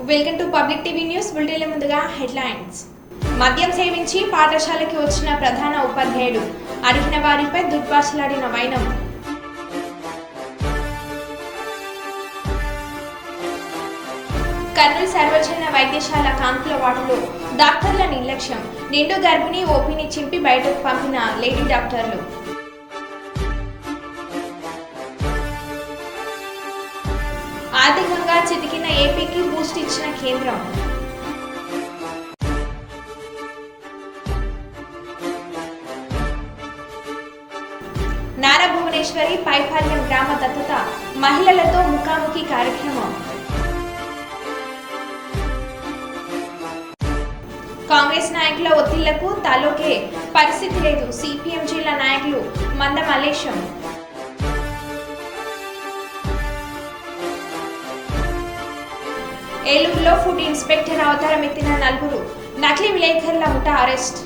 Welcome to public TV news. బులెటిన్ల ముందుగా headlines. మద్యం సేవించి పాఠశాలకి వచ్చిన ప్రధాన ఉపాధ్యాయుడు అడిగిన వారిపై దుర్భాషలాడిన వైనం. కర్నూలు సర్వజన వైద్యశాల కాన్పుల వార్డులో డాక్టర్ల నిర్లక్ష్యం. నిండు గర్భిణి ఓపీని చింపి బయటకు పంపిన లేడీ డాక్టర్లు. ఆర్థికంగా చితికిన ఏపీకి బూస్ట్ ఇచ్చిన కేంద్రం. నారా భువనేశ్వరి పైపాల్యం గ్రామ దత్తత మహిళలతో ముఖాముఖి కార్యక్రమం. కాంగ్రెస్ నాయకుల ఒత్తిళ్లకు తాలూకే పరిస్థితి లేదు. సిపిఎం జిల్లా నాయకులు మంద మల్లేశం. ఏలూరులో ఫుడ్ ఇన్స్పెక్టర్ అవతారం ఎత్తిన నలుగురు నకిలీ విలేకరుల ముఠా అరెస్ట్.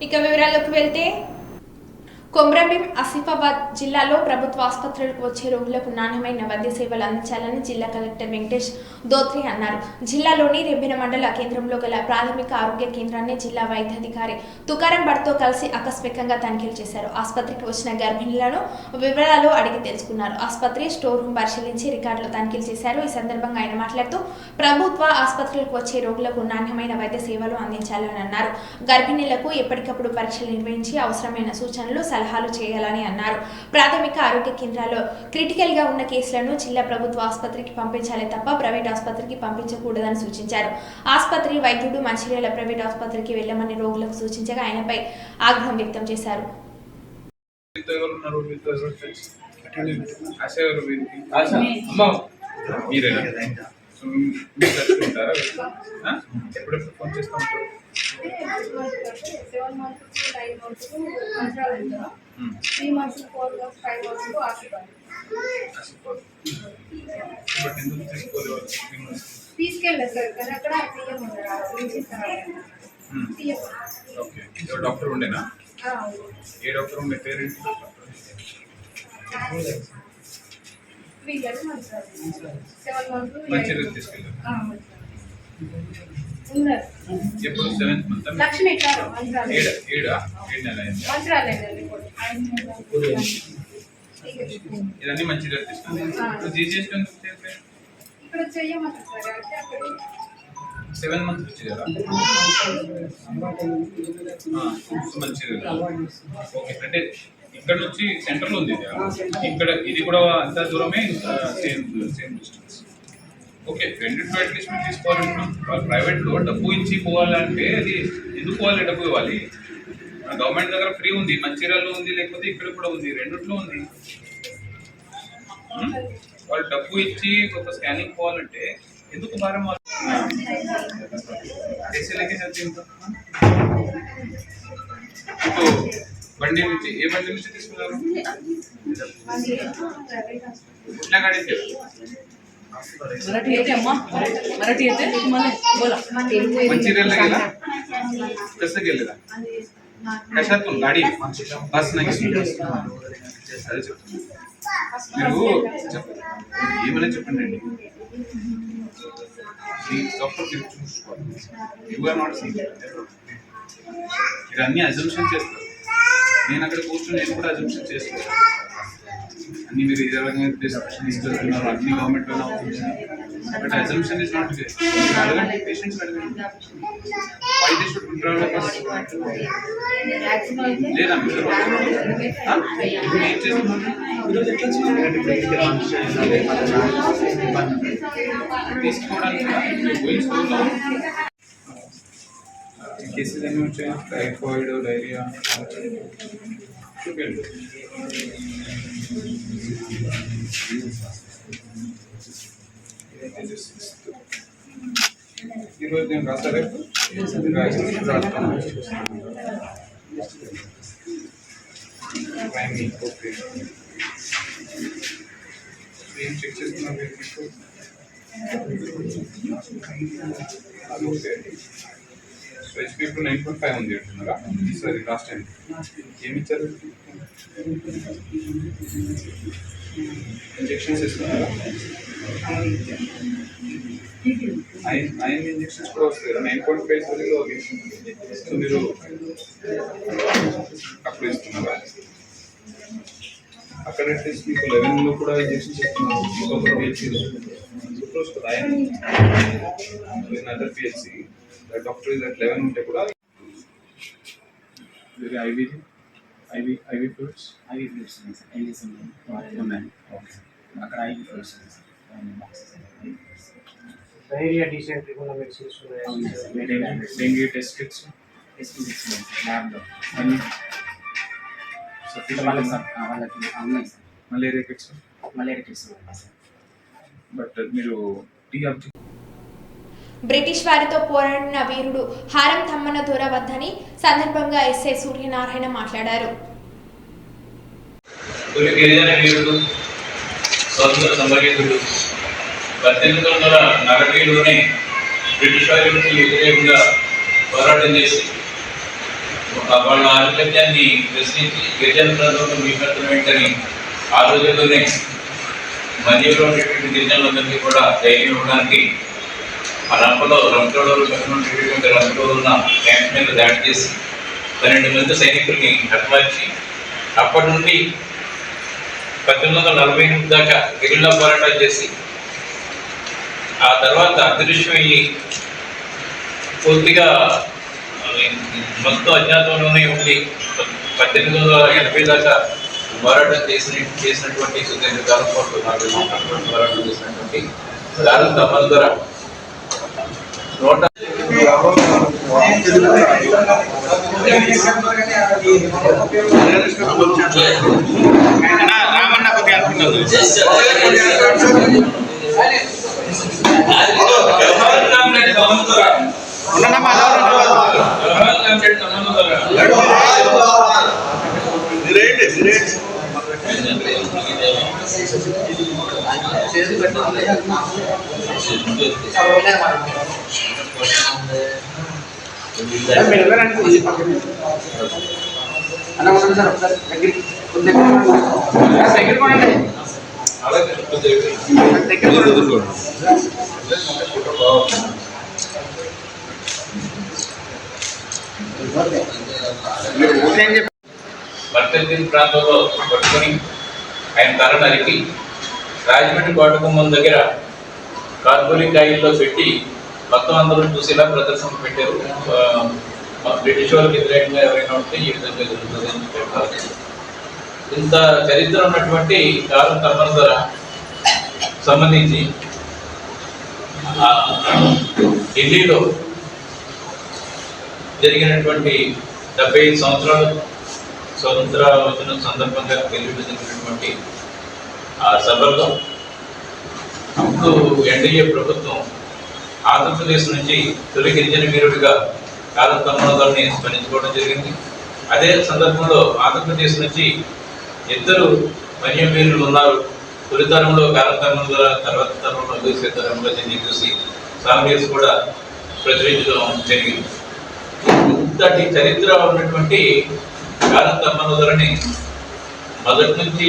ఇక వివరాల్లోకి వెళ్తే కొమ్రంభీం ఆసిఫాబాద్ జిల్లాలో ప్రభుత్వ ఆసుపత్రులకు వచ్చే రోగులకు నాణ్యమైన వైద్య సేవలు అందించాలని జిల్లా కలెక్టర్ వెంకటేష్ దోత్రే అన్నారు. జిల్లాలోని రెబ్బెన మండల కేంద్రంలో గల ప్రాథమిక ఆరోగ్య కేంద్రాన్ని జిల్లా వైద్యాధికారి తుకారం భట్తో కలిసి ఆకస్మికంగా తనిఖీలు చేశారు. ఆసుపత్రికి వచ్చిన గర్భిణులను వివరాలు అడిగి తెలుసుకున్నారు. ఆసుపత్రి స్టోర్ రూమ్ పరిశీలించి రికార్డులు తనిఖీలు చేశారు. ఈ సందర్భంగా ఆయన మాట్లాడుతూ ప్రభుత్వ ఆసుపత్రులకు వచ్చే రోగులకు నాణ్యమైన వైద్య సేవలు అందించాలని అన్నారు. గర్భిణులకు ఎప్పటికప్పుడు పరీక్షలు నిర్వహించి అవసరమైన సూచనలు సలహాలు చేయాలని అన్నారు. ప్రాథమిక ఆరోగ్య కేంద్రాల్లో క్రిటికల్ గా ఉన్న కేసులను జిల్లా ప్రభుత్వ ఆసుపత్రికి పంపించాలి తప్ప ప్రైవేట్ ఆసుపత్రికి పంపించకూడదని సూచించారు. ఆసుపత్రి వైద్యుడు మంచిర్యాల ప్రైవేట్ ఆసుపత్రికి వెళ్లమని రోగులకు సూచించగా ఆయనపై ఆగ్రహం వ్యక్తం చేశారు. ఎప్పుడెప్పుడు ఫోన్ చేస్తూ ఉంటారు? 7 months 9 months మంత్రాలు 3 months 4 months 5 months ఆశీర్వాదం తీసుకెళ్ళలేదు సార్. కానీ అక్కడ డాక్టర్ ఉండేనా? ఏ డాక్టర్ ఉండే? పేరెంట్ మంచిగా తీసుకెళ్ళారు. ఎప్పుడు 7th మంత్ లక్ష్మి ఇదన్నీ మంచిగా తీసుకున్నాను. జీజీఎస్ ఇక్కడ చెయ్యమంటారు సార్. 7 months వచ్చి కదా మంచిగా. ఓకే, అంటే ఇక్కడ నుంచి సెంటర్లో ఉంది ఇక్కడ, ఇది కూడా అంత దూరమే, సేమ్ డిస్టెన్స్. ఓకే, రెండింటిలో అట్లీస్ట్ మీరు తీసుకోవాలంటున్నాం. వాళ్ళు ప్రైవేట్లో డబ్బు ఇచ్చి పోవాలంటే అది ఎందుకు పోవాలి? డబ్బు ఇవ్వాలి. గవర్నమెంట్ దగ్గర ఫ్రీ ఉంది, మంచిర్యాలలో ఉంది, లేకపోతే ఇక్కడ కూడా ఉంది, రెండిట్లో ఉంది. వాళ్ళు డబ్బు ఇచ్చి ఒక స్కానింగ్ పోవాలంటే ఎందుకు భారం? ఇప్పుడు బండి నుంచి ఏ బండి నుంచి తీసుకున్నారు? कुठल्या गाडीत मंचिर्याला गेला? कसं गेलेला? कशातून? गाडी बस नाही. మీరు ఏమైనా చెప్పండి. డాక్టర్ చూసుకోవాలి. You are not seen. మీరు అన్ని అజంప్షన్ చేస్తారు. నేను అక్కడ కూర్చొని నేను కూడా అజంప్షన్ చేస్తాను. అన్ని మీరు ఇదే రకంగా తీసుకెళ్తున్నారు, అన్ని గవర్నమెంట్లోనే అవుతుంది. But assumption is not there. అడగండి, పేషెంట్స్ అడగండి. వై దే షుడ్ విత్డ్రా లేదా మీరు ఏం చేస్తున్నారు? కేసెస్ ఏమి వచ్చాయి? Typhoid, diarrhoea. ఈరోజు నేను రాస్తా, రేపు రాస్తాను. ఏం చెక్ చేస్తున్నారు? హెచ్పి ఇప్పుడు 9.5 ఉంది అంటున్నారా? సరే, లాస్ట్ టైం ఏమి ఇచ్చారు? ఇంజెక్షన్స్ ఇస్తున్నారా? 9 ఇంజెక్షన్స్ కూడా వస్తాయి కదా, 9.5 ఓకే. సో మీరు అప్పుడు ఇస్తున్నారా? అక్కడ అట్లీస్ట్ మీకు 11లో కూడా ఇంజెక్షన్స్ ఇస్తున్నారు. ఇంకొక పిహెచ్సిలో క్లోజ్ కదా ఆయన other PHC doctor is at 11 ఉంటే కూడా వేరే ఐవి ఫ్లూయిడ్స్ ఉన్నాయి. ఓకే, అక్కడ ఐవి ఫ్లూయిడ్స్ డైరియా డీసెంట్రీ ఉన్న మెడిసిన్స్ డెంగ్యూ టెస్ట్ కిట్స్ ల్యాబ్లో అన్ని వాళ్ళకి ఉన్నాయి sir. Malaria kits. Malaria kits ఉన్నాయి సార్. బట్ మీరు టీ అబ్జెక్ట్ బ్రిటిష్ వారితో పోరాడిన వీరుడు హారం తమ్మన దొర వద్దని సందర్భంగా ఎస్ఐ సూర్యనారాయణ మాట్లాడారు. తొలి గిరిజన వీరుడు, స్వతంత్ర సమరయోధుడు 1840లోనే బ్రిటిష్ వారికి వ్యతిరేకంగా పోరాటం చేసి వాళ్ళ ఆధిపత్యాన్ని ప్రశ్నించి గిరిజన ప్రాంతంలో మీపెత్తనం ఏంటని ఆ రోజుల్లోనే మధ్యలో ఉండేటువంటి గిరిజనులందరికీ కూడా ధైర్యం ఇవ్వడానికి ఆ రంపటోడూరు ఉన్న క్యాంప్ మీద దాడి చేసి 12 మంది సైనికుల్ని హతమార్చి అప్పటి నుండి 1948 దాకా గిరిల్లా పోరాటాలు చేసి ఆ తర్వాత అదృశ్యమయ్యి పూర్తిగా మొత్తం అజ్ఞాతంలోనే ఉండి 1880 దాకా పోరాటం చేసినటువంటి సుదీర్ఘ కాలం పాటు 40 సంవత్సరాల పోరాటం చేసినటువంటి హారం తమ్మన దొర 100 బర్తెల్దిన్ ప్రాంతంలో పట్టుకొని ఆయన తల నరికి రాజమండ్రి కోటగుమ్మం దగ్గర కార్బోలిక్ కాయిల్లో పెట్టి మొత్తం అందరూ చూసేలా ప్రదర్శన పెట్టారు. బ్రిటిష్ వాళ్ళకి వ్యతిరేకంగా ఎవరైనా ఉంటే ఈ విధంగా జరుగుతుంది అని చెప్పారు. ఇంత చరిత్ర ఉన్నటువంటి హారం తమ్మన దొర సంబంధించి ఢిల్లీలో జరిగినటువంటి 75 సంవత్సరాలు స్వతంత్ర వచ్చిన సందర్భంగా ఢిల్లీలో జరిగినటువంటి ఆ సభల్లో అప్పుడు ఎన్డీఏ ప్రభుత్వం ఆంధ్రప్రదేశ్ నుంచి తొలి గిరిజన వీరుడిగా హారం తమ్మన దొరని స్మరించుకోవడం జరిగింది. అదే సందర్భంలో ఆంధ్రప్రదేశ్ నుంచి 2 వన్య వీరులు ఉన్నారు. తొలి తరంలో హారం తమ్మన దొర, తర్వాత తరంలో దూసే తరంలో చూసి సాంగ్స్ కూడా ప్రచురించడం జరిగింది. ఇంతటి చరిత్ర ఉన్నటువంటి హారం తమ్మన దొరని మొదటి నుంచి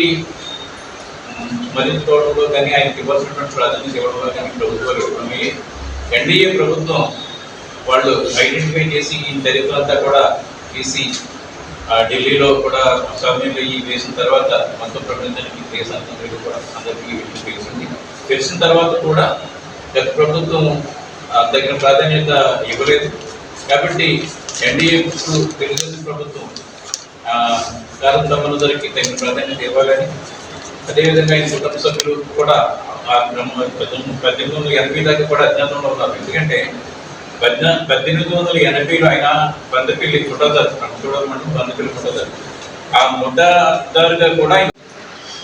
స్మరించుకోవడంలో కానీ ఆయనకి ఇవ్వాల్సినటువంటి ప్రాధాన్యత ఇవ్వడంలో కానీ ప్రభుత్వాలు ఇవ్వడమే ఎన్డీఏ ప్రభుత్వం వాళ్ళు ఐడెంటిఫై చేసి ఈ చరిత్ర అంతా కూడా తీసి ఢిల్లీలో కూడా అసెంబ్లీలో ఈ వేసిన తర్వాత మొత్తం ప్రపంచానికి దేశ అందరికీ కూడా అందరికీ తెలిసింది. తెలిసిన తర్వాత కూడా గత ప్రభుత్వం తగిన ప్రాధాన్యత ఇవ్వలేదు. కాబట్టి ఎన్డీఏ తెలుగుదేశం ప్రభుత్వం హారం తమ్మన దొరకి తగిన ప్రాధాన్యత ఇవ్వాలని, అదేవిధంగా ఆయన కుటుంబ సభ్యులు కూడా 1880 దాకా కూడా అజ్ఞాతంలో ఉన్నారు. ఎందుకంటే 1880లో ఆయన బందపల్లి ముఠాదారు, రంపచోడవరం బందపల్లి ముఠాదారు, ఆ ముఠాదారుగా కూడా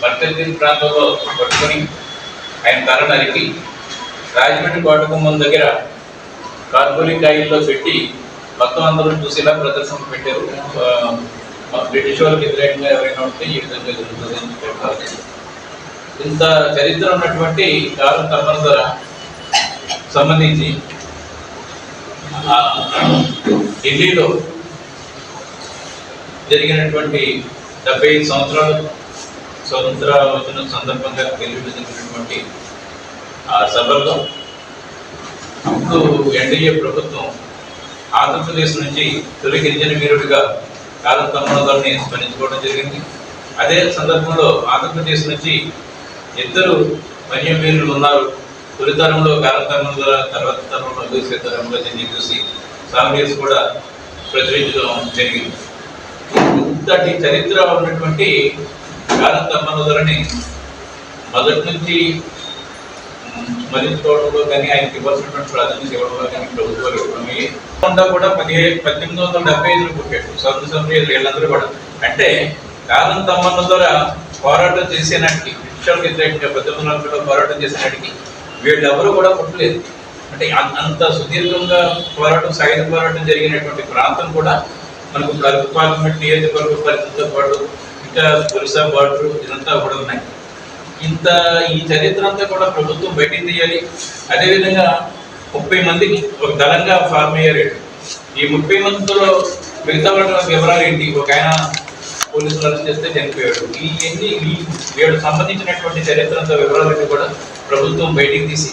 బర్తెల్దిన్ ప్రాంతంలో పట్టుకొని ఆయన తల నరికి రాజమండ్రి కోటగుమ్మం దగ్గర కార్బోలిక్ కాయిల్లో పెట్టి మొత్తం అందరూ చూసేలా ప్రదర్శన పెట్టారు. బ్రిటిష్ వాళ్ళకి వ్యతిరేకంగా ఎవరైనా ఉంటే ఈ విధంగా జరుగుతుంది అని చెప్పారు. ఇంత చరిత్ర ఉన్నటువంటి హారం తమ్మన దొర సంబంధించి ఢిల్లీలో జరిగినటువంటి 75 సంవత్సరాలు స్వతంత్ర వచ్చిన సందర్భంగా తెలియజేసినటువంటి ఆ సభల్లో అప్పుడు ఎన్డీఏ ప్రభుత్వం ఆంధ్రప్రదేశ్ నుంచి తొలి గిరిజన వీరుడిగా కాలం తమ్ముళ్ళని స్మరించుకోవడం జరిగింది. అదే సందర్భంలో ఆంధ్రప్రదేశ్ నుంచి 2 వన్యవీరులు ఉన్నారు. తొలితరంలో కాలం తమ్ముళ్ళ, తర్వాత తరంలో చూసే తరంలో చూసి సాంగ్స్ కూడా ప్రచురించడం జరిగింది. ఇంతటి చరిత్ర ఉన్నటువంటి కాలం తమ్ముళ్ళని మొదటి నుంచి స్మరించుకోవడంలో కానీ ఆయనకి ఇవ్వాల్సినటువంటి ప్రాధాన్యత ఇవ్వడంలో కానీ ప్రభుత్వాలు ఇవ్వడం కూడా 1875లో పుట్టాడు. స్వతంత్ర సమరయోధులు వీళ్ళందరూ కూడా అంటే కాలం తమ్మన్న ద్వారా పోరాటం చేసేనాటికి బ్రిటిషర్లకు వ్యతిరేకంగా 1940లో పోరాటం చేసేనాటికి వీళ్ళెవరూ కూడా పుట్టలేదు. అంటే అంత సుదీర్ఘంగా సాయుధ పోరాటం జరిగినటువంటి ప్రాంతం కూడా మనకు కరుపు పార్లమెంట్ నియోజకవర్గ పరిధితో పాటు ఇంకా ఒరిస్సా బార్డర్ ఇదంతా కూడా ఉన్నాయి. ఈ చరిత్ర అంతా కూడా ప్రభుత్వం బయటికి తీయాలి. అదేవిధంగా 30 మందికి ఒక దళంగా ఫార్మ్ అయ్యారు. ఈ 30 మందిలో మిగతా వాళ్ళ వివరాలు ఏంటి? ఒక ఆయన పోలీసులు అరెస్ట్ చేస్తే చనిపోయాడు. వీళ్ళకి సంబంధించినటువంటి చరిత్ర అంతా వివరాలన్నీ కూడా ప్రభుత్వం బయటికి తీసి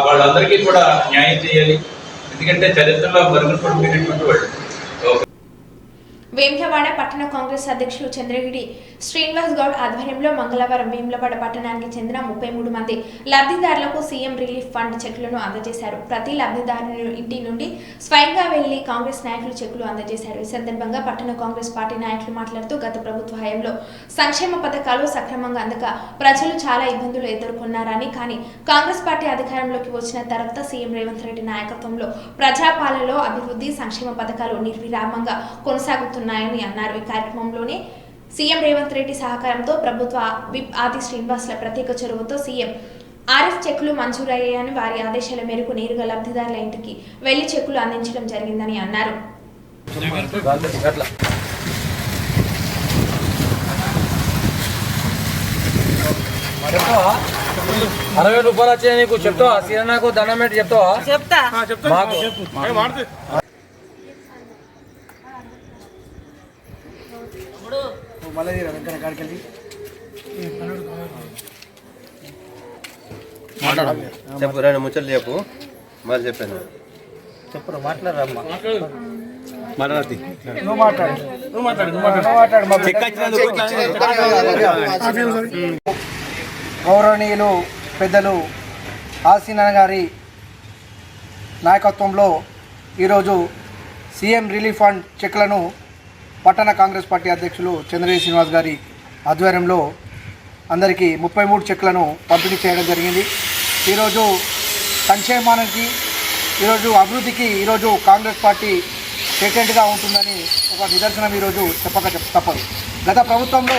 వాళ్ళందరికీ కూడా న్యాయం చేయాలి. ఎందుకంటే చరిత్రలో మరుగున పడిపోయినటువంటి వాళ్ళు. వేములవాడ పట్టణ కాంగ్రెస్ అధ్యక్షులు చంద్రగిరి శ్రీనివాస్ గౌడ్ ఆధ్వర్యంలో మంగళవారం వేములవాడ పట్టణానికి చెందిన 33 మంది లబ్ధిదారులకు సీఎం రిలీఫ్ ఫండ్ చెక్కులను అందజేశారు. ప్రతి లబ్ధిదారుని ఇంటి నుండి స్వయంగా వెళ్లి కాంగ్రెస్ నాయకులు చెక్కులు అందజేశారు. ఈ సందర్భంగా పట్టణ కాంగ్రెస్ పార్టీ నాయకులు మాట్లాడుతూ గత ప్రభుత్వ హయాంలో సంక్షేమ పథకాలు సక్రమంగా అందక ప్రజలు చాలా ఇబ్బందులు ఎదుర్కొన్నారని, కానీ కాంగ్రెస్ పార్టీ అధికారంలోకి వచ్చిన తర్వాత సీఎం రేవంత్ రెడ్డి నాయకత్వంలో ప్రజాపాలనలో అభివృద్ధి సంక్షేమ పథకాలు నిర్విరామంగా కొనసాగుతున్నాయని అన్నారు. ఈ కార్యక్రమంలోనే సీఎం రేవంత్ రెడ్డి సహకారంతో ప్రభుత్వ విప్ ఆది శ్రీనివాసుల ప్రత్యేక చొరవతో సీఎం ఆర్ఎఫ్ చెక్కులు మంజూరయ్యాయని, వారి ఆదేశాల మేరకు నేరుగా లబ్ధిదారుల ఇంటికి వెళ్లి చెక్కులు అందించడం జరిగిందని అన్నారు. 60 రూపాయలు వచ్చాయి నీకు చెప్తావా? సీనన్నకు దండం పెట్టి చెప్తావా? చెప్తా. చెప్పు రెండు ముచ్చట్లు చెప్పు. మరి చెప్పాను చెప్పు మాట్లాడమ్మా. మాట్లాడి గౌరవనీయులు పెద్దలు ఆసీన గారి నాయకత్వంలో ఈరోజు సీఎం రిలీఫ్ ఫండ్ చెక్లను పట్టణ కాంగ్రెస్ పార్టీ అధ్యక్షులు చంద్రగిరి శ్రీనివాస్ గారి ఆధ్వర్యంలో అందరికీ 33 చెక్లను పంపిణీ చేయడం జరిగింది. ఈరోజు సంక్షేమానికి, ఈరోజు అభివృద్ధికి ఈరోజు కాంగ్రెస్ పార్టీ పేటెంట్గా ఉంటుందని ఒక నిదర్శనం ఈరోజు తప్పదు. గత ప్రభుత్వంలో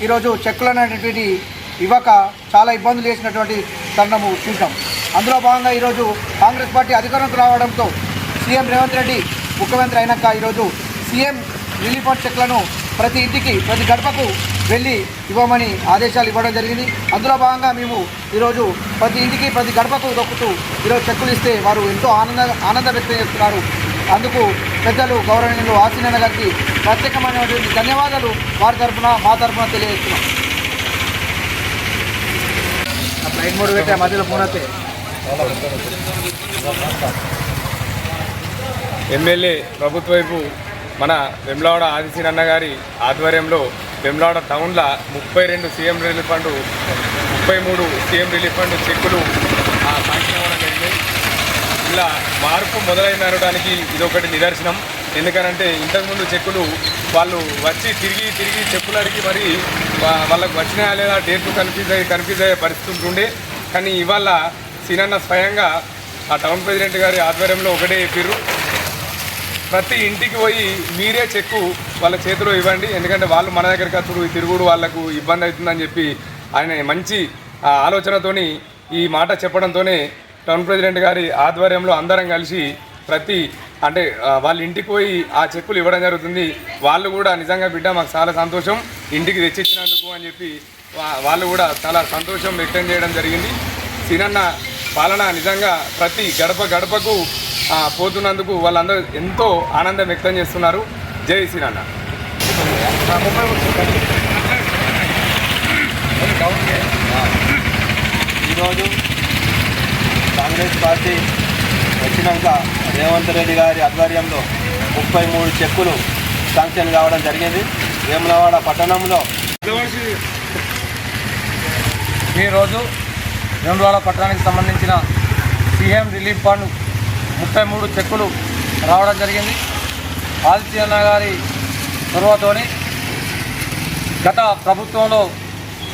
ఈరోజు చెక్కులు అనేటువంటివి ఇవ్వక చాలా ఇబ్బందులు చేసినటువంటి తరుణము చూసాం. అందులో భాగంగా ఈరోజు కాంగ్రెస్ పార్టీ అధికారంలోకి రావడంతో సీఎం రేవంత్ రెడ్డి ముఖ్యమంత్రి అయినాక ఈరోజు సీఎం రిలీఫ్ ఫండ్ చెక్లను ప్రతి ఇంటికి, ప్రతి గడపకు వెళ్ళి ఇవ్వమని ఆదేశాలు ఇవ్వడం జరిగింది. అందులో భాగంగా మేము ఈరోజు ప్రతి ఇంటికి, ప్రతి గడపకు దొక్కుతూ ఈరోజు చెక్కులు ఇస్తే వారు ఎంతో ఆనందం వ్యక్తం చేస్తున్నారు. అందుకు పెద్దలు గౌరవనీయులు ఆసీన గారికి ప్రత్యేకమైనటువంటి ధన్యవాదాలు వారి తరఫున, మా తరఫున తెలియజేస్తున్నాం. ఫ్లైట్ మోడ్ పెట్టే మధ్యలో ఫోన్ అయితే ఎమ్మెల్యే ప్రభుత్వ వైపు మన వేములవాడ ఆదిశీనన్న గారి ఆధ్వర్యంలో వేములవాడ టౌన్లో 32 CM relief fund, 33 CM relief fund చెక్కులు శాంక్షన్ అవ్వడం జరిగింది. ఇలా మార్పు మొదలైనడానికి ఇదొకటి నిదర్శనం. ఎందుకనంటే ఇంతకుముందు చెక్కులు వాళ్ళు వచ్చి తిరిగి చెక్కులు అడిగి మరి వాళ్ళకు వచ్చినా లేదా డేట్లు కన్ఫ్యూజ్ అయ్యే పరిస్థితి ఉంటుండే. కానీ ఇవాళ సీనన్న స్వయంగా ఆ టౌన్ ప్రెసిడెంట్ గారి ఆధ్వర్యంలో ఒకటే చెప్పారు, ప్రతి ఇంటికి పోయి మీరే చెక్కు వాళ్ళ చేతిలో ఇవ్వండి, ఎందుకంటే వాళ్ళు మన దగ్గరికి వచ్చుడు తిరుగుడు వాళ్ళకు ఇబ్బంది అవుతుందని చెప్పి ఆయన మంచి ఆలోచనతోని ఈ మాట చెప్పడంతోనే టౌన్ ప్రెసిడెంట్ గారి ఆధ్వర్యంలో అందరం కలిసి అంటే వాళ్ళ ఇంటికి పోయి ఆ చెక్కులు ఇవ్వడం జరుగుతుంది. వాళ్ళు కూడా నిజంగా బిడ్డ మాకు చాలా సంతోషం ఇంటికి తెచ్చిచ్చినందుకు అని చెప్పి వాళ్ళు కూడా చాలా సంతోషం వ్యక్తం చేయడం జరిగింది. సీనన్న పాలన నిజంగా ప్రతి గడపకు పోతున్నందుకు వాళ్ళందరూ ఎంతో ఆనందం వ్యక్తం చేస్తున్నారు. జై సీనన్న. 33 చెక్కులు. ఈరోజు కాంగ్రెస్ పార్టీ వచ్చినాక రేవంత్ రెడ్డి గారి ఆధ్వర్యంలో 33 చెక్కులు శాంక్షన్ కావడం జరిగింది. వేములవాడ పట్టణంలో ఈరోజు వేములవాడ పట్టణానికి సంబంధించిన సీఎం రిలీఫ్ ఫండ్ 33 చెక్కులు రావడం జరిగింది. ఆదిత్య అన్న గారి చొరవతోని గత ప్రభుత్వంలో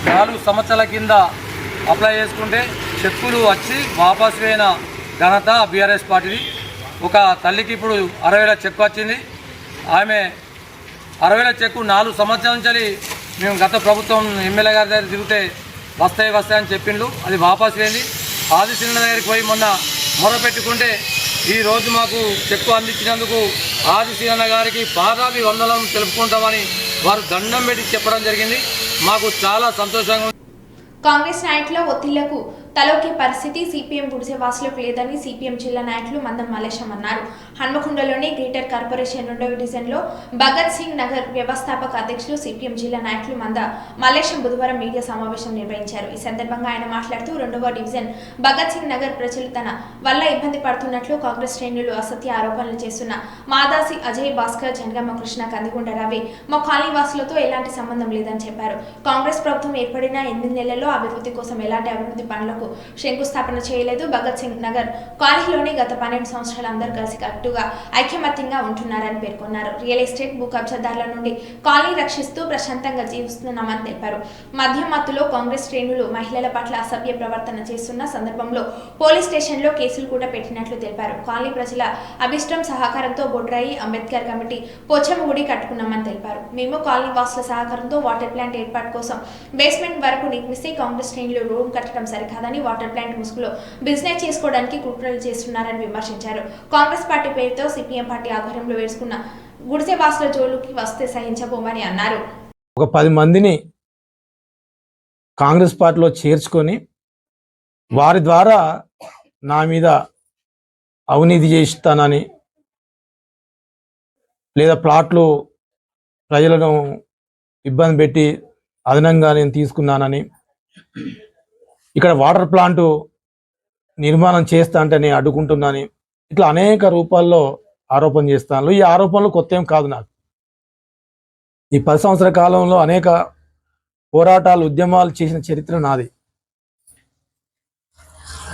4 సంవత్సరాల కింద అప్లై చేసుకుంటే చెక్కులు వచ్చి వాపసు అయిన ఘనత బీఆర్ఎస్ పార్టీది. ఒక తల్లికి ఇప్పుడు 60,000 చెక్కు వచ్చింది. ఆమె 60,000 చెక్కు 4 సంవత్సరాల నుంచి మేము గత ప్రభుత్వం ఎమ్మెల్యే గారి దగ్గర తిరిగితే వస్తాయని చెప్పిండు. అది వాపసు అయింది. ఆదిశీలన దగ్గరికి పోయి మొన్న మొరపెట్టుకుంటే ఈరోజు మాకు చెక్కు అందించినందుకు ఆదిశీలన గారికి పాదాభివందనం తెలుపుకుంటామని వారు దండం పెట్టి చెప్పడం జరిగింది. మాకు చాలా సంతోషంగా. కాంగ్రెస్ నాయకుల ఒత్తిళ్లకు తలొక్కే పరిస్థితి సిపిఎం గుడిసెవాసులకు లేదని సిపిఎం జిల్లా నాయకులు మందం మల్లేశం అన్నారు. హన్మకొండలోని గ్రేటర్ కార్పొరేషన్ 2వ డివిజన్లో భగత్ సింగ్ నగర్ వ్యవస్థాపక అధ్యక్షులు సిపిఎం జిల్లా నాయకులు మల్లేశం బుధవారం మీడియా సమావేశం నిర్వహించారు. ఈ సందర్భంగా ఆయన మాట్లాడుతూ 2వ డివిజన్ భగత్ సింగ్ నగర్ ప్రజలు తన వల్ల ఇబ్బంది పడుతున్నట్లు కాంగ్రెస్ శ్రేణులు అసత్య ఆరోపణలు చేస్తున్న మాదాసి అజయ్ భాస్కర్, జనగామ కృష్ణ, కందిగుండ రవి మా కాలనీ వాసులతో ఎలాంటి సంబంధం లేదని చెప్పారు. కాంగ్రెస్ ప్రభుత్వం ఏర్పడిన 8 నెలల్లో అభివృద్ధి కోసం ఎలాంటి అభివృద్ధి పనులకు శంకుస్థాపన చేయలేదు. భగత్ సింగ్ నగర్ కాలనీలోని గత 12 సంవత్సరాలు అందరూ కలిసి కట్టుగా ఐక్యమత్యంగా ఉంటున్నారని పేర్కొన్నారు. రియల్ ఎస్టేట్ భూ కబ్జాదారుల నుండి కాలనీ రక్షిస్తూ ప్రశాంతంగా జీవిస్తున్నామని తెలిపారు. మద్యం మత్తులో కాంగ్రెస్ శ్రేణులు మహిళల పట్ల అసభ్య ప్రవర్తన చేస్తున్న సందర్భంలో పోలీస్ స్టేషన్లో కేసులు కూడా పెట్టినట్లు తెలిపారు. కాలనీ ప్రజల అభిష్టం సహకారంతో బొడ్రాయి అంబేద్కర్ కమిటీ పోచమ్మ గుడి కట్టుకున్నామని తెలిపారు. మేము కాలనీ వాసుల సహకారంతో వాటర్ ప్లాంట్ ఏర్పాటు కోసం బేస్మెంట్ వరకు నిర్మిస్తే కాంగ్రెస్ శ్రేణులు రూమ్ కట్టడం సరికాదని, వాటర్ ప్లాంట్ ముసుగులో బిజినెస్ చేసుకోవడానికి కుట్రలు చేస్తున్నారని విమర్శించారు. కాంగ్రెస్ పార్టీ పేరుతో సిపిఎం పార్టీ ఆధ్వర్యంలో వేసుకున్న గుడిసె వాసుల జోలుకి వస్తే సహించబోమని అన్నారు. ఒక 10 మందిని కాంగ్రెస్ పార్టీలో చేర్చుకొని వారి ద్వారా నా మీద అవినీతి చేయిస్తానని, లేదా ప్లాట్లు ప్రజలను ఇబ్బంది పెట్టి అదనంగా నేను తీసుకున్నానని, ఇక్కడ వాటర్ ప్లాంట్ నిర్మాణం చేస్తా అంటే నేను అడ్డుకుంటున్నాను, ఇట్లా అనేక రూపాల్లో ఆరోపణ చేస్తాను. ఈ ఆరోపణలు కొత్త ఏం కాదు. నాకు ఈ 10 సంవత్సరాల కాలంలో అనేక పోరాటాలు, ఉద్యమాలు చేసిన చరిత్ర నాది.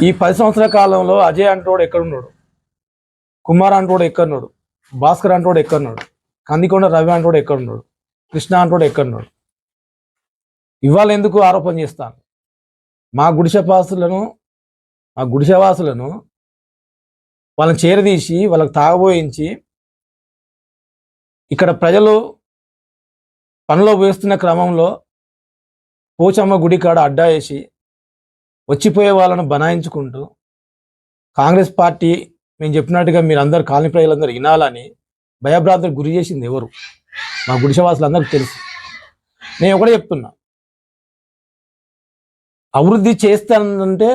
ఈ 10 సంవత్సరాల కాలంలో అజయ్ అంటోడు ఎక్కడున్నాడు, కుమార్ అంటోడు ఎక్కడున్నాడు, భాస్కర్ అంటోడు ఎక్కడున్నాడు, కందికొండ రవి అంటోడు ఎక్కడున్నాడు, కృష్ణ అంటోడు ఎక్కడున్నాడు? ఇవాళ ఎందుకు ఆరోపణ చేస్తాను? మా గుడిసెవాసులను వాళ్ళని చేరదీసి వాళ్ళకి తాగబోయించి ఇక్కడ ప్రజలు పనిలో వేస్తున్న క్రమంలో పోచమ్మ గుడి కాడ అడ్డా వేసి వచ్చిపోయే వాళ్ళను బనాయించుకుంటూ కాంగ్రెస్ పార్టీ మేము చెప్పినట్టుగా మీరందరూ కాలనీ ప్రజలందరూ వినాలని భయభ్రాంతులకు గురి చేసింది ఎవరు? మా గుడిసెవాసులందరికీ తెలుసు. నేను ఒకటే చెప్తున్నా, అభివృద్ధి చేస్తానంటే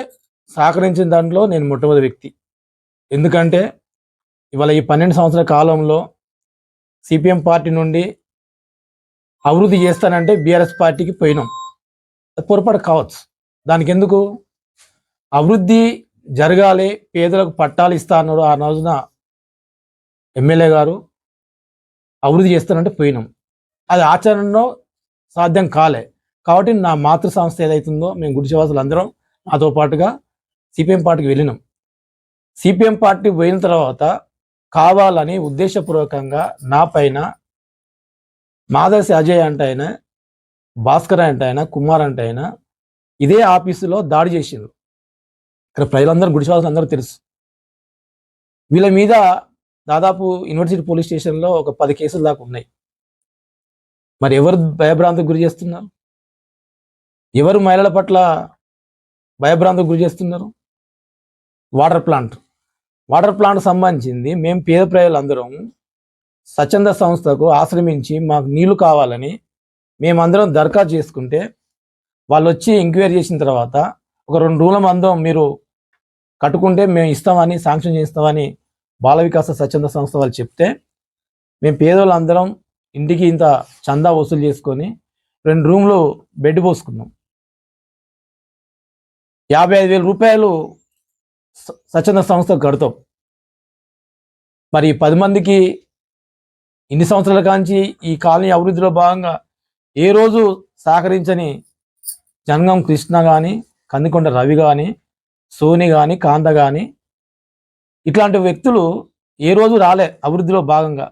సహకరించిన దాంట్లో నేను మొట్టమొదటి వ్యక్తి. ఎందుకంటే ఇవాళ ఈ 12 సంవత్సరాల కాలంలో సిపిఎం పార్టీ నుండి అభివృద్ధి చేస్తానంటే బీఆర్ఎస్ పార్టీకి పోయినాం. అది పొరపాటు కావచ్చు. దానికి ఎందుకు? అభివృద్ధి జరగాలి, పేదలకు పట్టాలు ఇస్తా అన్నాడు ఆ రోజున ఎమ్మెల్యే గారు. అభివృద్ధి చేస్తానంటే పోయినాం. అది ఆచరణలో సాధ్యం కాలే. కాబట్టి నా మాతృ సంస్థ ఏదైతుందో మేము గుడిసెవాసులు అందరం నాతో పాటుగా సిపిఎం పార్టీకి వెళ్ళినాం. సిపిఎం పార్టీ పోయిన తర్వాత కావాలని ఉద్దేశపూర్వకంగా నా పైన మాదాసి అజయ్ అంటే ఆయన, భాస్కర్ అంటే ఆయన, కుమార్ అంటే ఆయన ఇదే ఆఫీసులో దాడి చేసిండ్రు. ఇక్కడ ప్రజలందరూ గుడిసెవాసులు అందరూ తెలుసు. వీళ్ళ మీద దాదాపు యూనివర్సిటీ పోలీస్ స్టేషన్లో ఒక 10 కేసులు దాకా ఉన్నాయి. మరి ఎవరు భయభ్రాంతికి గురి చేస్తున్నారు? ఎవరు మహిళల పట్ల భయభ్రాంతికి గురి చేస్తున్నారు? వాటర్ ప్లాంట్ సంబంధించింది మేము పేద ప్రజలందరం స్వచ్ఛంద సంస్థకు ఆశ్రమించి మాకు నీళ్లు కావాలని మేమందరం దరఖాస్తు చేసుకుంటే వాళ్ళు వచ్చి ఎంక్వైరీ చేసిన తర్వాత ఒక 2 రోజుల మందం మీరు కట్టుకుంటే మేము ఇస్తామని, శాంక్షన్ చేస్తామని బాల వికాస స్వచ్ఛంద సంస్థ వాళ్ళు చెప్తే మేము పేదోళ్ళందరం ఇంటికి ఇంత చందా వసూలు చేసుకొని 2 రూమ్లు బెడ్ పోసుకున్నాం. 55,000 రూపాయలు స్వచ్ఛంద సంస్థకు కడతాం. మరి 10 మందికి ఇన్ని సంవత్సరాల కాంచి ఈ కాలనీ అభివృద్ధిలో భాగంగా ఏ రోజు సహకరించని జంగం కృష్ణ కానీ, కందికొండ రవి కానీ, సోని కానీ, కాంత కానీ ఇట్లాంటి వ్యక్తులు ఏ రోజు రాలే అభివృద్ధిలో భాగంగా.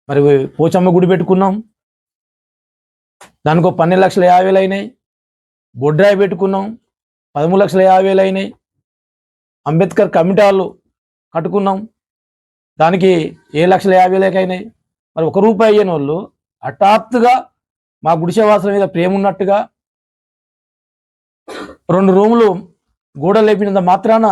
మరి పోచమ్మ గుడి పెట్టుకున్నాం, దానికో 12,50,000 అయినాయి. బొడ్రాయి పెట్టుకున్నాం, 13,50,000 అయినాయి. అంబేద్కర్ కమిటీ హాళ్ళు కట్టుకున్నాం, దానికి 7,50,000 అయినాయి. మరి 1 రూపాయి అయ్యని వాళ్ళు హఠాత్తుగా మా గుడిసెవాసుల మీద ప్రేమ ఉన్నట్టుగా 2 రూములు గోడలు లేపినంత మాత్రాన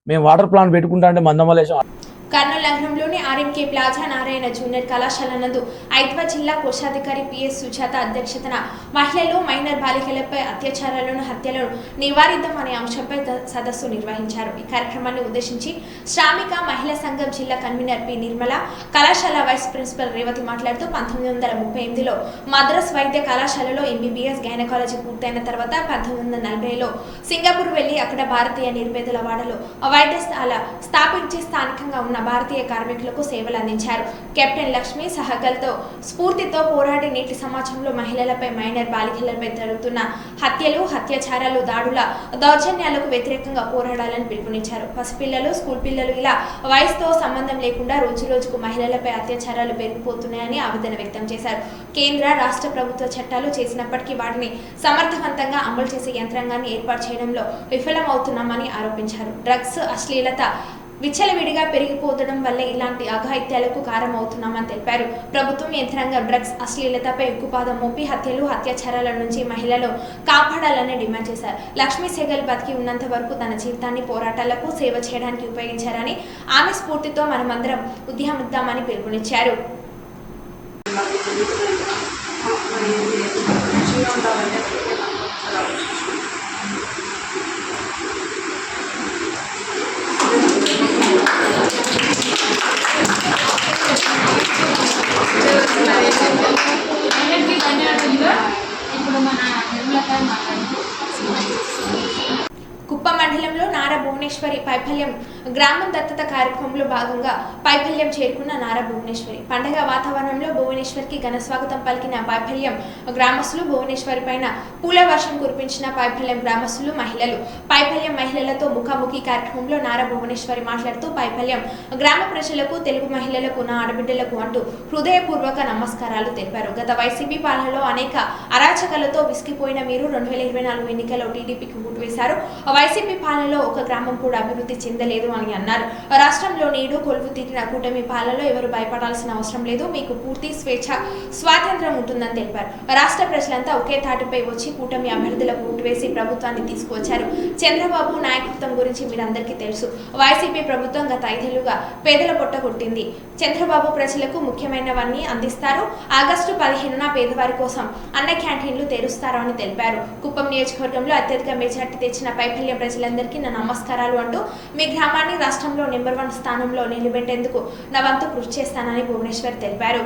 మేము వాటర్ ప్లాంట్ పెట్టుకుంటా అంటే మందమలేశం. కర్నూలు నగరంలోని ఆర్ఎంకే ప్లాజా నారాయణ జూనియర్ కళాశాల నందు ఐద్వా జిల్లా కోశాధికారి పిఎస్ సుజాత అధ్యక్షతన మహిళలు, మైనర్ బాలికలపై అత్యాచారాలను, హత్యలను నివారిద్దాం అనే అంశంపై సదస్సు నిర్వహించారు. ఈ కార్యక్రమాన్ని ఉద్దేశించి శ్రామిక మహిళా సంఘం జిల్లా కన్వీనర్ పి నిర్మల, కళాశాల వైస్ ప్రిన్సిపల్ రేవతి మాట్లాడుతూ 1938లో మద్రాస్ వైద్య కళాశాలలో ఎంబీబీఎస్ గైనకాలజీ పూర్తయిన తర్వాత 1940లో సింగపూర్ వెళ్లి అక్కడ భారతీయ నిర్పేదల వాడలో వైద్యశాల స్థాపించి స్థానికంగా ఉన్న భారతీయ కార్మికులకు సేవలు అందించారు. కెప్టెన్ లక్ష్మి సహగల్తో స్ఫూర్తితో పోరాడి నీటి సమాజంలో మహిళలపై, మైనర్ బాలికలపై జరుగుతున్న హత్యలు, అత్యాచారాలు, దాడుల, దౌర్జన్యాలకు వ్యతిరేకంగా పోరాడాలని పిలుపునిచ్చారు. పసిపిల్లలు, స్కూల్ పిల్లలు ఇలా వయసుతో సంబంధం లేకుండా రోజు రోజుకు మహిళలపై అత్యాచారాలు పెరిగిపోతున్నాయని ఆవేదన వ్యక్తం చేశారు. కేంద్ర, రాష్ట్ర ప్రభుత్వ చట్టాలు చేసినప్పటికీ వాటిని సమర్థవంతంగా అమలు చేసే యంత్రాంగాన్ని ఏర్పాటు చేయడంలో విఫలమవుతున్నామని ఆరోపించారు. డ్రగ్స్, అశ్లీలత విచ్చలవిడిగా పెరిగిపోవడం వల్లే ఇలాంటి అఘాయిత్యాలకు కారణమవుతున్నామని తెలిపారు. ప్రభుత్వం యంత్రాంగం డ్రగ్స్, అశ్లీలతపై ఉక్కుపాదం మోపి హత్యలు, అత్యాచారాల నుంచి మహిళలు కాపాడాలని డిమాండ్ చేశారు. లక్ష్మీ సెగల్ బతికి ఉన్నంత వరకు తన జీవితాన్ని పోరాటాలకు, సేవ చేయడానికి ఉపయోగించారని, ఆమె స్ఫూర్తితో మనమందరం ఉద్యమిద్దామని పిలుపునిచ్చారు. ఇప్పుడు మన నిర్మలకాయ మాట్లాడుతూ కుప్ప మండలంలో నారా భువనేశ్వరి పైఫల్యం గ్రామం దత్తత కార్యక్రమంలో భాగంగా పైఫల్యం చేరుకున్న నారా భువనేశ్వరి పండగ వాతావరణంలో భువనేశ్వరికి ఘన స్వాగతం పలికిన పైఫల్యం గ్రామస్తులు, భువనేశ్వరి పైన పూల వర్షం కురిపించిన పైఫల్యం గ్రామస్తులు, మహిళలు. పైఫల్యం మహిళలతో ముఖాముఖి కార్యక్రమంలో నారా భువనేశ్వరి మాట్లాడుతూ పైఫల్యం గ్రామ ప్రజలకు, తెలుగు మహిళలకు, నా ఆడబిడ్డలకు అంటూ హృదయపూర్వక నమస్కారాలు తెలిపారు. గత వైసీపీ పాలనలో అనేక అరాచకాలతో విసిగిపోయిన మీరు 2024 ఎన్నికల్లో టీడీపీకి ఓటు వేశారు. వైసీపీ పాలనలో ఒక గ్రామం కూడా అభివృద్ధి చెందలేదు అని అన్నారు. రాష్ట్రంలో నేడు కొలువు తీరిన కూటమి పాలనలో ఎవరు భయపడాల్సిన అవసరం లేదు, మీకు పూర్తి స్వేచ్ఛ, స్వాతంత్రం ఉంటుందని తెలిపారు. రాష్ట్ర ప్రజలంతా ఒకే తాటిపై వచ్చి కూటమి అభ్యర్థులకు ఓటు వేసి ప్రభుత్వాన్ని తీసుకువచ్చారు. చంద్రబాబు నాయకత్వం గురించి మీరందరికీ తెలుసు. వైసీపీ ప్రభుత్వం గత 5 ఏళ్లుగా పేదల పొట్ట కొట్టింది. చంద్రబాబు ప్రజలకు ముఖ్యమైనవన్నీ అందిస్తారు. ఆగస్టు 15న పేదవారి కోసం అన్న క్యాంటీన్లు తెరుస్తారు అని తెలిపారు. కుప్పం నియోజకవర్గంలో అత్యధిక మెజార్టీ తెచ్చిన పైఫల్యం ప్రజలందరికీ నా నమస్కారాలు అంటూ మీ గ్రామాన్ని రాష్ట్రంలో నెంబర్ 1 స్థానంలో నిలబెట్టేందుకు నా వంతు కృషి చేస్తానని భువనేశ్వర్ తెలిపారు.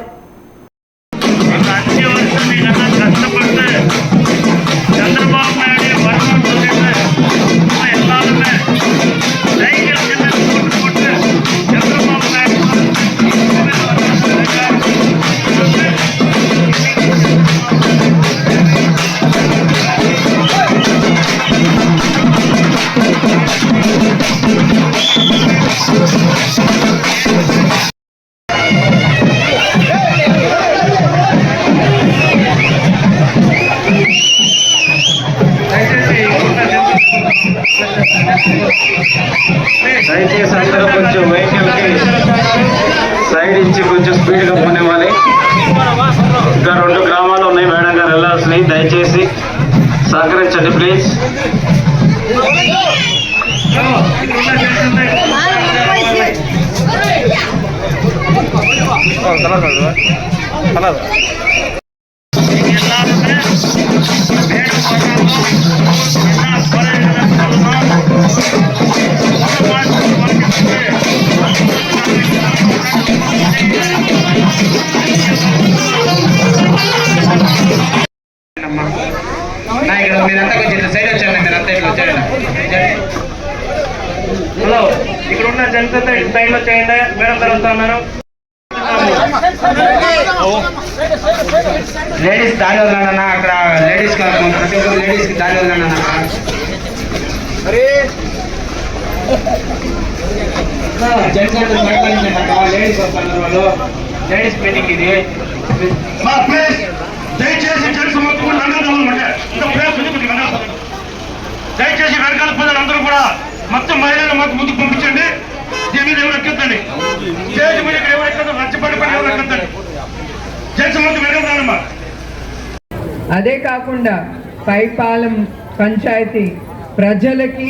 దయచేసి అందరూ కొంచెం వెహికల్కి సైడ్ ఇచ్చి కొంచెం స్పీడ్గా పోనివ్వాలి. ఇంకా 2 గ్రామాలు ఉన్నాయి మేడం గారు వెళ్ళాల్సినవి. దయచేసి సహకరించండి ప్లీజ్. Thank you. మీరంతా కొంచెం సైడ్ వచ్చారు, మీరంతా ఇట్లా వచ్చారు. హలో, ఇక్కడ ఉన్న జనసేన సైడ్ వచ్చేయండి. మేడం గారు వస్తా ఉన్నారు. లేడీస్ దాని వదలన్నా, అక్కడ లేడీస్ ప్రతి ఒక్కరు లేడీస్కి దాని వదలన్నా. జెంట్స్ అంటే లేడీస్ వస్తున్నారు, వాళ్ళు లేడీస్ మీటింగ్ ఇది. దయచేసి జెంట్స్ మొత్తం దయచేసి వెనకాల ప్రజలందరూ కూడా మొత్తం మహిళలు మాకు ముందుకు పంపించండి. దీని మీద ఎవరు ఎక్కిద్దండి, స్టేజ్ మీద ఎవరు ఎక్కదు, రచ్చపడి ఎవరు ఎక్కద్దండి. జెంట్స్ మొత్తం వెనకాలమ్మా. అదే కాకుండా పైపాలెం పంచాయతీ ప్రజలకి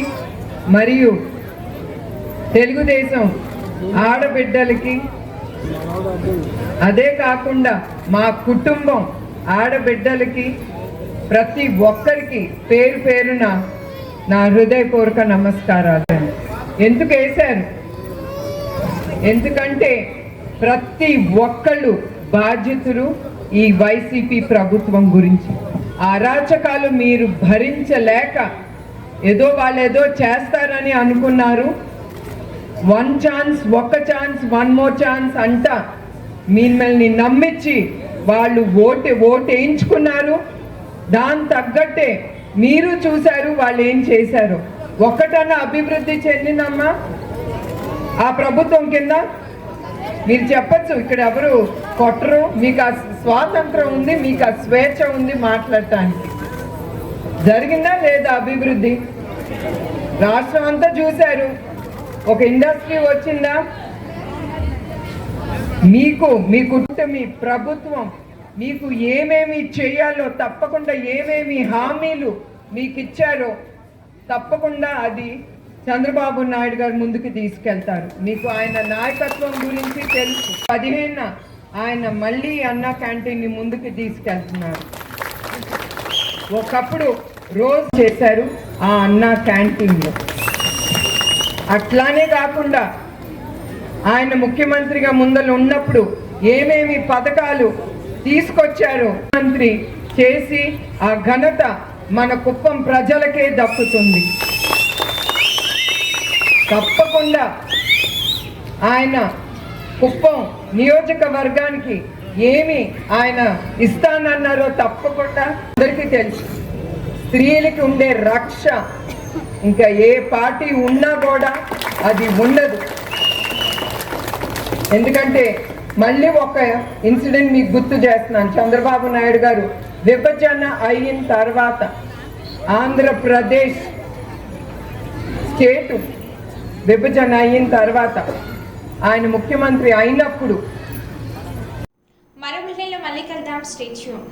మరియు తెలుగుదేశం ఆడబిడ్డలకి, అదే కాకుండా మా కుటుంబం ఆడబిడ్డలకి ప్రతి ఒక్కరికి పేరు పేరున నా హృదయపూర్వక నమస్కారాలు. ఎందుకు వేశారు? ఎందుకంటే ప్రతి ఒక్కళ్ళు బాధ్యతలు ఈ వైసీపీ ప్రభుత్వం గురించి. అరాచకాలు మీరు భరించలేక ఏదో వాళ్ళేదో చేస్తారని అనుకున్నారు. ఒక్క ఛాన్స్, వన్ మోర్ ఛాన్స్ అంట మిమ్మల్ని నమ్మించి వాళ్ళు ఓటు వేయించుకున్నారు. దాని తగ్గట్టే మీరు చూశారు వాళ్ళు ఏం చేశారు. ఒక్కటన్నా అభివృద్ధి చెందిందమ్మా ఆ ప్రభుత్వం కింద? మీరు చెప్పచ్చు, ఇక్కడ ఎవరు కొట్టరు, మీకు ఆ స్వాతంత్రం ఉంది, మీకు ఆ స్వేచ్ఛ ఉంది మాట్లాడటానికి. జరిగిందా లేదా అభివృద్ధి? రాష్ట్రం అంతా చూశారు. ఒక ఇండస్ట్రీ వచ్చిందా? మీకు మీ ప్రభుత్వం మీకు ఏమేమి చేయాలో తప్పకుండా, ఏమేమి హామీలు మీకు ఇచ్చారో తప్పకుండా అది చంద్రబాబు నాయుడు గారు ముందుకు తీసుకెళ్తారు. మీకు ఆయన నాయకత్వం గురించి తెలుసు. 15న ఆయన మళ్ళీ అన్న క్యాంటీన్ని ముందుకు తీసుకెళ్తున్నారు. ఒకప్పుడు రోజు చేశారు ఆ అన్న క్యాంటీన్లో. అట్లానే కాకుండా ఆయన ముఖ్యమంత్రిగా ముందర ఉన్నప్పుడు ఏమేమి పథకాలు తీసుకొచ్చారో మంత్రి చేసి ఆ ఘనత మన కుప్పం ప్రజలకే దక్కుతుంది. తప్పకుండా ఆయన కుప్పం నియోజకవర్గానికి ఏమి ఆయన ఇస్తానన్నారో తప్పకుండా అందరికీ తెలుసు. స్త్రీలకి ఉండే రక్ష ఇంకా ఏ పార్టీ ఉన్నా కూడా అది ఉండదు. ఎందుకంటే మళ్ళీ ఒక ఇన్సిడెంట్ మీకు గుర్తు చేస్తున్నాను. చంద్రబాబు నాయుడు గారు విభజన అయిన తర్వాత ఆంధ్రప్రదేశ్ స్టేటు విభజన అయిన తర్వాత ఆయన ముఖ్యమంత్రి అయినప్పుడు మరో మళ్ళీ కలుద్దాం. Stay tune.